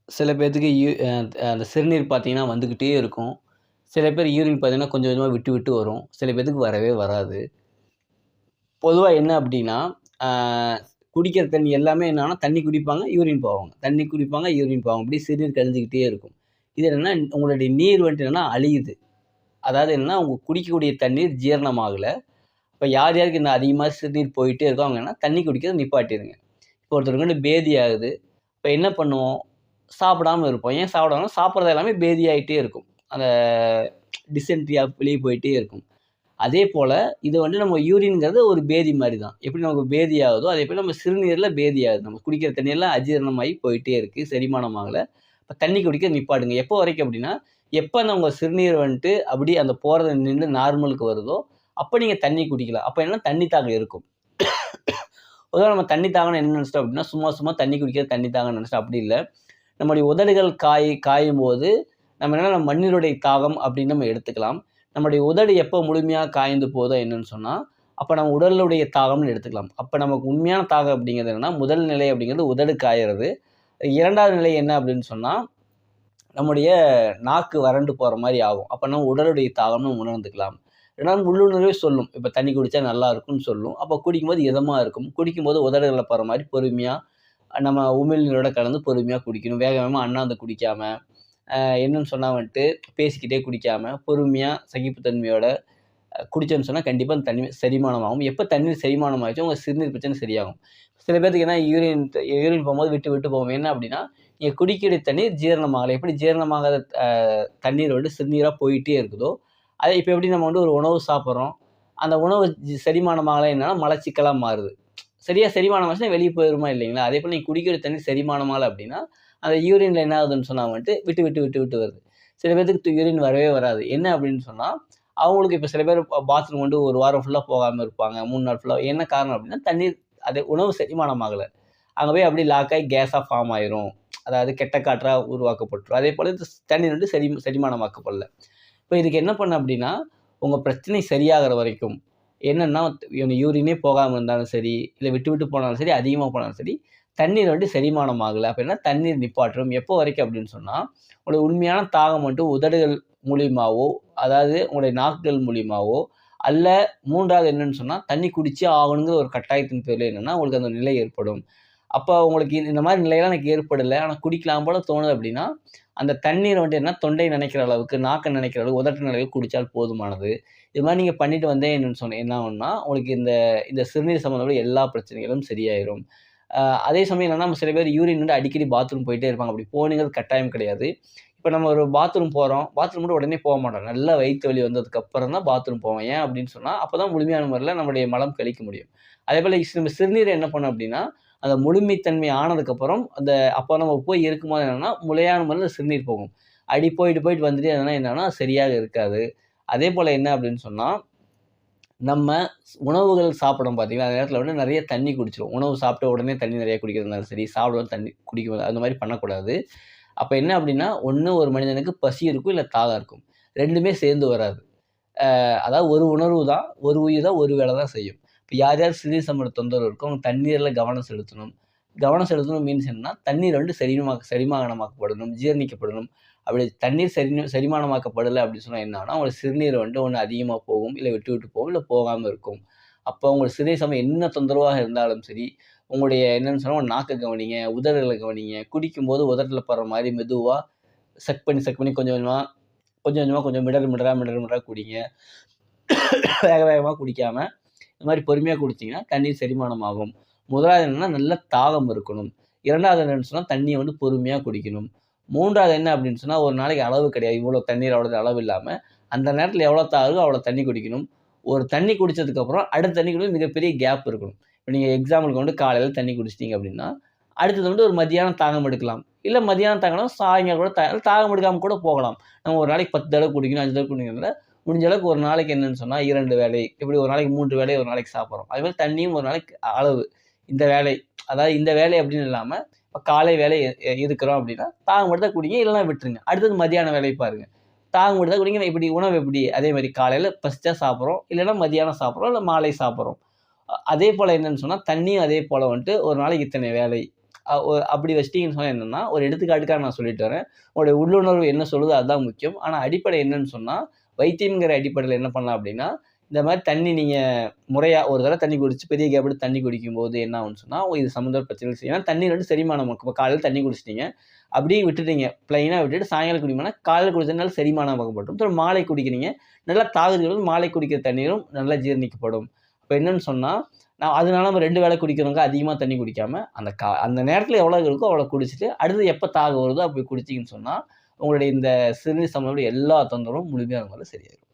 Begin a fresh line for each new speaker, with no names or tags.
சில பேத்துக்கு அந்த சிறுநீர் பார்த்தீங்கன்னா வந்துக்கிட்டே இருக்கும். சில பேர் யூரின் பார்த்தீங்கன்னா கொஞ்சம் கொஞ்சமா விட்டு விட்டு வரும். சில பேத்துக்கு வரவே வராது. பொதுவா என்ன அப்டின்னா, ஆ குடிக்கிற தண்ணி எல்லாமே என்னன்னா, தண்ணி குடிப்பாங்க, யூரின் போவாங்க. தண்ணி குடிப்பாங்க, யூரின் போவாங்க. இப்டி சிறுநீர் கழிஞ்சுக்கிட்டே இருக்கும். இது என்னன்னா, உங்களுடைய நீர் வந்துட்டு என்னன்னா அழியுது. அதாவது என்னன்னா, உங்க குடிக்கக்கூடிய தண்ணீர் ஜீரணம் ஆகல. இப்ப யார் யாருக்கு இந்த அதிகமா சிறுநீர் போயிட்டே இருக்கோ, அவங்க என்ன தண்ணி குடிக்கிறத நிப்பாட்டிருங்க. இப்போ ஒருத்தருக்கு வந்து பேதி ஆகுது. இப்ப என்ன பண்ணுவோம்? சாப்பிடாம இருப்போம். ஏன் சாப்பிடாம சாப்பிடுறது எல்லாமே பேதி ஆயிட்டே இருக்கும். அந்த டிசென்ட்ரியா வெளிய போயிட்டே இருக்கும். அதேபோல இது வந்து நம்ம யூரின்ங்கிறது ஒரு பேதி மாரி தான். எப்படி நமக்கு பேதி ஆகுதோ, அதேபோல நம்ம சிறுநீர்ல பேதி ஆகுது. நம்ம குடிக்கிற தண்ணீர்லாம் அஜீரணமாகி போயிட்டே இருக்கு. செரிமானம் ஆகல. இப்ப தண்ணி குடிக்க நிப்பாட்டுங்க. எப்போ வரைக்கும் அப்படின்னா, எப்ப அந்த உங்க சிறுநீர் வந்துட்டு அப்படியே அந்த போறத நின்னு நார்மலுக்கு வருதோ, அப்ப நீங்க தண்ணி குடிக்கலாம். அப்ப என்னன்னா தண்ணி தாகம் இருக்கும். பொதுவா நம்ம தண்ணி தாகம்ன்னு என்ன நெனச்சுட்டோம் அப்படின்னா, சும்மா சும்மா தண்ணி குடிக்கிறது தண்ணி தாகம்ன்னு நெனச்சுட்டோம். அப்படி இல்ல. நம்முடைய உதடுகள் காயும்போது, நம்ம என்னன்னா மண்ணீருடைய தாகம் அப்படின்னு நம்ம எடுத்துக்கலாம். நம்முடைய உதடு எப்போ முழுமையா காய்ந்து போதோ என்னன்னு சொன்னா, அப்ப நம்ம உடலுடைய தாகம்னு எடுத்துக்கலாம். அப்ப நமக்கு உண்மையான தாகம் அப்படிங்கிறது என்னன்னா, முதல் நிலை அப்படிங்கிறது உதடு காயறது. 2வது நிலை என்ன அப்படின்னு சொன்னா, நம்முடைய நாக்கு வறண்டு போற மாரி ஆகும். அப்ப நம்ம உடலுடைய தாகம்னு உணர்ந்துக்கலாம். 2வது உள்ளுணர்வே சொல்லும். இப்ப தண்ணி குடிச்சா நல்லா இருக்கும்னு சொல்லும். அப்ப குடிக்கும்போது இதமா இருக்கும். குடிக்கும்போது உதடுகள்ல படுற மாரி பொறுமையா நம்ம உமிழ்நீரோட கலந்து பொறுமையா குடிக்கணும். வேக வேகமா அண்ணாந்து குடிக்காம, என்னன்னு சொன்னா வந்துட்டு பேசிக்கிட்டே குடிக்காம, பொறுமையா சகிப்புத்தன்மையோட குடிச்சோம்ன்னு சொன்னா கண்டிப்பா அந்த தண்ணி செரிமானம் ஆகும். எப்ப தண்ணீர் செரிமானம் ஆச்சோ உங்க சிறுநீர் பிரச்சனை சரியாகும். சில பேத்துக்கு என்ன யூரின் போம்போது விட்டு விட்டு போகும். என்ன அப்டின்னா, நீங்க குடிக்கிற தண்ணீர் ஜீரணம் ஆகல. எப்படி ஜீரணமாகாத தண்ணீர் வந்து சிறுநீரா போயிட்டே இருக்குதோ, அது இப்ப எப்படி நம்ம வந்து ஒரு உணவு சாப்பிடுறோம். அந்த உணவு செரிமானம் ஆகல என்னன்னா மலச்சிக்கலா மாறுது. சரியா செரிமானம் ஆச்சுன்னா வெளிய போயிருமா இல்லைங்களா? அதேபோல நீங்க குடிக்கிற தண்ணீர் செரிமானம் ஆகல அப்டின்னா, அந்த யூரின்ல என்ன ஆகுதுன்னு சொன்னா வந்துட்டு விட்டு விட்டு விட்டு விட்டு வருது. சில பேத்துக்கு யூரின் வரவே வராது. என்ன அப்டின்னு சொன்னா, அவங்களுக்கு இப்ப சில பேர் பாத்ரூம் வந்து 1 வாரம் ஃபுல்லா போகாம இருப்பாங்க. 3 நாள் ஃபுல்லா. என்ன காரணம் அப்டின்னா, தண்ணீர் அது உணவு செரிமானம் ஆகல. அங்க போய் அப்படியே லாக் ஆகி கேஸா ஃபார்ம் ஆயிரும். அதாவது கெட்ட காற்றா உருவாக்கப்பட்டுரும். அதேபோல தண்ணீர் வந்து செரிமானமாக்கப்படல. இப்ப இதுக்கு என்ன பண்ண அப்படின்னா, உங்க பிரச்சனை சரியாகிற வரைக்கும் என்னன்னா, யூரினே போகாம இருந்தாலும் சரி, இல்ல விட்டு விட்டு போனாலும் சரி, அதிகமா போனாலும் சரி, தண்ணீர் வந்து செரிமானம் ஆகல. அப்ப என்ன தண்ணீர் நிப்பாட்டணும். எப்போ வரைக்கும் அப்படின்னு சொன்னா, உங்களுடைய உண்மையான தாகம் மட்டும் உதடுகள் மூலியமாவோ, அதாவது உங்களுடைய நாக்குகள் மூலியமாவோ, அல்ல 3வது என்னன்னு சொன்னா, தண்ணி குடிச்சே ஆகணுங்கிற ஒரு கட்டாயத்தின் பேர்ல என்னன்னா, உங்களுக்கு அந்த நிலை ஏற்படும். அப்ப உங்களுக்கு இந்த மாரி நிலையெல்லாம் எனக்கு ஏற்படல. ஆனா குடிக்கலாம் போல தோணுது அப்படின்னா, அந்த தண்ணீர வந்துட்டு என்ன தொண்டை நனைக்கிற அளவுக்கு, நாக்க நனைக்கிற அளவுக்கு, உதட்டு அளவுக்கு குடிச்சால் போதுமானது. இது மாரி நீங்க பண்ணிட்டு வந்தே என்னன்னு சொன்னேன் என்ன ஆகும்னா, உங்களுக்கு இந்த இந்த சிறுநீர் சம்மந்தப்பட்ட எல்லா பிரச்சனைகளும் சரியாயிரும். அ அதே சமயம் என்னன்னா, நம்ம சில பேர் யூரின் வந்து அடிக்கடி பாத்ரூம் போயிட்டே இருப்பாங்க. அப்படி போகணுங்கிறது கட்டாயம் கிடையாது. இப்ப நம்ம ஒரு பாத்ரூம் போறோம். பாத்ரூம் மட்டும் உடனே போ மாட்டோம். நல்லா வயித்து வலி வந்ததுக்கு அப்புறம் தான் பாத்ரூம் போவோம். ஏன் அப்படின்னு சொன்னா, அப்பதான் முழுமையான முறையில நம்முடைய மலம் கழிக்க முடியும். அதேபோல நம்ம சிறுநீர என்ன பண்ணும் அப்படின்னா, அந்த முழுமைத்தன்மை ஆனதுக்கப்புறம், அப்ப நம்ம போய் இருக்கும்போது என்னன்னா, முறையான முறையில சிறுநீர் போகும். அடி போயிட்டு, போயிட்டு வந்துட்டே இருந்ததுனா என்னன்னா, சரியாக இருக்காது. அதேபோல என்ன அப்படின்னு சொன்னா, நம்ம உணவுகள் சாப்பிடுறோம் பார்த்தீங்களா, அந்த நேரத்தில வந்து நெறைய தண்ணீ குடிச்சிருவோம். உணவு சாப்பிட்ட உடனே தண்ணீ நெறைய குடிக்கிறதுனாலும் சரி, சாப்பிடாம தண்ணீ குடிக்க அந்த மாரி பண்ணக்கூடாது. அப்ப என்ன அப்படின்னா, ஒண்ணு ஒரு மனிதனுக்கு பசி இருக்கும், இல்ல தாகம் இருக்கும். 2மே சேர்ந்து வராது. அதாவது ஒரு உணர்வு தான், ஒரு உயிர் தான், ஒரு வேல தான் செய்யும். இப்ப யார் யார் சிறுநீர் சம்பந்த தொந்தரவு இருக்கோ, அவங்க தண்ணீர்ல கவனம் செலுத்தணும். கவனம் செலுத்தணும் மீன்ஸ் என்னன்னா, தண்ணீர் வந்து செரிமானமாக்கப்படணும், ஜீரணிக்கப்படணும். அப்படி தண்ணீர் செரிமானமாக்கப்படல அப்படின்னு சொன்னா என்ன ஆகும்னா, உங்களுக்கு சிறுநீர் வந்து ஒண்ணு அதிகமா போகும், இல்ல விட்டு விட்டு போகும், இல்ல போகாம இருக்கும். அப்போ உங்களுக்கு சிறுநீர் சம்பந்தம் என்ன தொந்தரவாக இருந்தாலும் சரி, உங்களுடைய என்னன்னு சொன்னா நாக்க கவனிங்க, உதடுகள கவனிங்க. குடிக்கும்போது உதட்டுல படுற மாரி மெதுவா சக் பண்ணி, சக் பண்ணி கொஞ்சம் கொஞ்சமா, கொஞ்சம் கொஞ்சமா கொஞ்சம் மிடர் மிடரா குடிங்க. வேக வேகமா குடிக்காம, இந்த மாரி பொறுமையா குடிச்சீங்கன்னா, தண்ணீர் செரிமானம் ஆகும். 1வது என்னன்னா, நல்ல தாகம் இருக்கணும். 2வது என்னன்னு சொன்னா, தண்ணிய வந்து பொறுமையா குடிக்கணும். 3வது என்ன அப்படின்னு சொன்னா, ஒரு நாளைக்கு அளவு கிடையாது. இவ்வளோ தண்ணீர் அவ்வளோ அளவு இல்லாம, அந்த நேரத்தில எவ்வளோ தாகமோ அவ்வளோ தண்ணி குடிக்கணும். ஒரு தண்ணி குடிச்சதுக்கப்புறம், அடுத்த தண்ணி குடிக்க மிகப்பெரிய கேப் இருக்கணும். இப்ப நீங்க எக்ஸாம்பிளுக்கு வந்து காலையில தண்ணி குடிச்சிட்டீங்க அப்படின்னா, அடுத்தது வந்து ஒரு மதியானம் தாகம் எடுக்கலாம். இல்ல மதியானம் தாகம்னா சாயங்காலம் கூட தாகம் எடுக்காம கூட போகலாம். நம்ம ஒரு நாளைக்கு 10 தடவ குடிக்கணும், 5 தடவ குடிக்கிறத முடிஞ்ச அளவுக்கு ஒரு நாளைக்கு என்னன்னு சொன்னா 2 வேளை, இப்படி ஒரு நாளைக்கு 3 வேளை ஒரு நாளைக்கு சாப்பிடுறோம். அதே மாரி தண்ணியும் ஒரு நாளைக்கு அளவு. இந்த வேளை, அதாவது இந்த வேளை அப்படின்னு இல்லாம, இப்ப காலை வேளை இருக்கிறோம் அப்படின்னா, தாகம் எடுத்தா குடிங்க, இல்லன்னா விட்டுருங்க. அடுத்தது மதியான வேலை பாருங்க. தாகம் எடுத்தா குடிங்க. இப்படி உணவு எப்படி? அதே மாரி காலையில பசிச்சா சாப்பிடுறோம், இல்லன்னா மதியானம் சாப்பிடுறோம், இல்ல மாலை சாப்பிடுறோம். அதே போல என்னன்னு சொன்னா, தண்ணியும் அதே போல வந்துட்டு ஒரு நாளைக்கு இத்தனை வேளை. அப்படி வச்சிட்டீங்கன்னு சொன்னா என்னன்னா, ஒரு எடுத்துக்காட்டுக்காக நான் சொல்லிட்டு வரேன். உங்களுடைய உள்ளுணர்வு என்ன சொல்லுதோ அதுதான் முக்கியம். ஆனா அடிப்படை என்னன்னு சொன்னா, வைத்தியம்ங்கிற அடிப்படையில என்ன பண்ணலாம் அப்படின்னா, இந்த மாரி தண்ணி நீங்க முறையா ஒரு தடவ தண்ணி குடிச்சு பெரிய கேப் எடுத்து தண்ணி குடிக்கும்போது என்ன ஆகும்ன்னு சொன்னா, இது சம்மந்தப்பட்ட பிரச்சனைகள் செய்யும். ஏன்னா தண்ணீர் வந்து செரிமானம் ஆகும். இப்ப காலையில தண்ணி குடிச்சிட்டீங்க. அப்படியே விட்டுட்டீங்க. பிளைனா விட்டுட்டு சாயங்காலம் குடிப்போம்னா, காலையில குடிச்சதுனால செரிமானம் ஆகப்படும். அப்புறம் மாலை குடிக்கிறீங்க. நல்லா தாகுதல் மாலை குடிக்கிற தண்ணீரும் நல்லா ஜீரணிக்கப்படும். அப்ப என்னன்னு சொன்னா, அதனால நம்ம 2 வேளை குடிக்கிறவங்க அதிகமா தண்ணி குடிக்காம, அந்த நேரத்தில எவ்வளோ இருக்கோ அவ்வளோ குடிச்சிட்டு, அடுத்து எப்ப தாகம் வருதோ அப்ப குடிச்சீங்கன்னு சொன்னா, உங்களுடைய இந்த சிறுநீர் சம்மந்தப்பட்ட எல்லா தொந்தரவும் முழுமையா அது முதல்ல சரியாயிரும்.